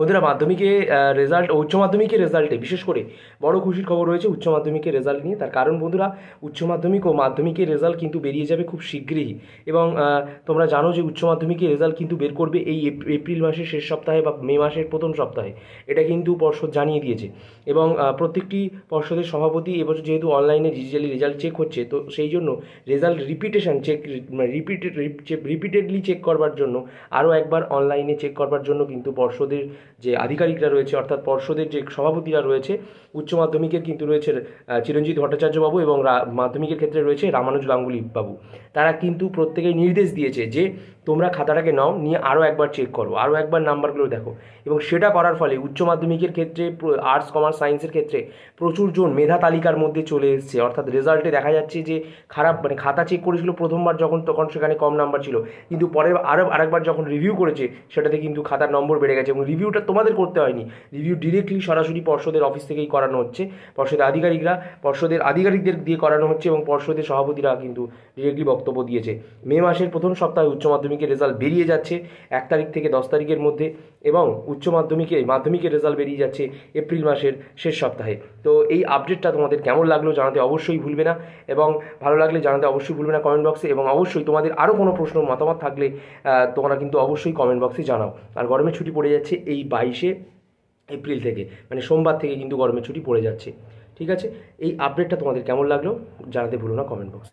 বন্ধুরা, মাধ্যমিকে রেজাল্ট, উচ্চ মাধ্যমিকের রেজাল্টে বিশেষ করে বড় খুশির খবর রয়েছে উচ্চ মাধ্যমিকের রেজাল্ট নিয়ে। তার কারণ বন্ধুরা, উচ্চ মাধ্যমিক ও মাধ্যমিকের রেজাল্ট কিন্তু বেরিয়ে যাবে খুব শীঘ্রই। এবং তোমরা জানো যে উচ্চ মাধ্যমিকের রেজাল্ট কিন্তু বের করবে এই এপ্রিল মাসের শেষ সপ্তাহে বা মে মাসের প্রথম সপ্তাহে। এটা কিন্তু পর্ষদ জানিয়ে দিয়েছে। এবং প্রত্যেকটি পর্ষদের সভাপতি এবছর যেহেতু অনলাইনে ডিজিটালি রেজাল্ট চেক হচ্ছে, তো সেই জন্য result repetition check, repeatedly check করবার জন্য, আরও একবার অনলাইনে চেক করবার জন্য কিন্তু পর্ষদের যে আধিকারিকরা রয়েছে, অর্থাৎ পর্ষদের যে সভাপতিরা রয়েছে, উচ্চ মাধ্যমিকের কিন্তু রয়েছে চিরঞ্জিত ভট্টাচার্য বাবু, এবং মাধ্যমিকের ক্ষেত্রে রয়েছে রামানুজ গাঙ্গুলি বাবু। তারা কিন্তু প্রত্যেকেই নির্দেশ দিয়েছে যে তোমরা খাতাটাকে নাও, নিয়ে আরও একবার চেক করো, আরও একবার নাম্বারগুলো দেখো। এবং সেটা করার ফলে উচ্চ মাধ্যমিকের ক্ষেত্রে আর্টস, কমার্স, সায়েন্সের ক্ষেত্রে প্রচুর জন মেধা তালিকার মধ্যে চলে এসছে। অর্থাৎ রেজাল্টে দেখা যাচ্ছে যে খারাপ, মানে খাতা চেক করেছিল প্রথমবার যখন, তখন সেখানে কম নাম্বার ছিল, কিন্তু পরে আরেকবার যখন রিভিউ করেছে সেটাতে কিন্তু খাতার নম্বর বেড়ে গেছে। এবং রিভিউটা তোমাদের করতে হয়নি, রিভিউ ডিরেক্টলি সরাসরি পর্ষদের অফিস থেকেই করানো হচ্ছে। পর্ষদের আধিকারিকদের দিয়ে করানো হচ্ছে, এবং পর্ষদের সভাপতিরা কিন্তু ডিরেক্টলি বক্তব্য দিয়েছে। মে মাসের প্রথম সপ্তাহে উচ্চ মাধ্যমিকের রেজাল্ট বেরিয়ে যাচ্ছে 1 তারিখ থেকে 10 তারিখের মধ্যে, এবং মাধ্যমিকের রেজাল্ট বেরিয়ে যাচ্ছে এপ্রিল মাসের শেষ সপ্তাহে। তো এই আপডেটটা তোমাদের কেমন লাগলো জানাতে অবশ্যই ভুলবে না, এবং ভালো লাগলে জানাতে অবশ্যই ভুলবে না কমেন্ট বক্সে। এবং অবশ্যই তোমাদের আরও কোনো প্রশ্ন, মতামত থাকলে তোমরা কিন্তু অবশ্যই কমেন্ট বক্সে জানাও। আর গরমের ছুটি পড়ে যাচ্ছে এই 22শে এপ্রিল থেকে, মানে সোমবার থেকে কিন্তু গরমের ছুটি পড়ে যাচ্ছে। ঠিক আছে, এই আপডেটটা তোমাদের কেমন লাগলো জানাতে ভুলো না কমেন্ট বক্সে।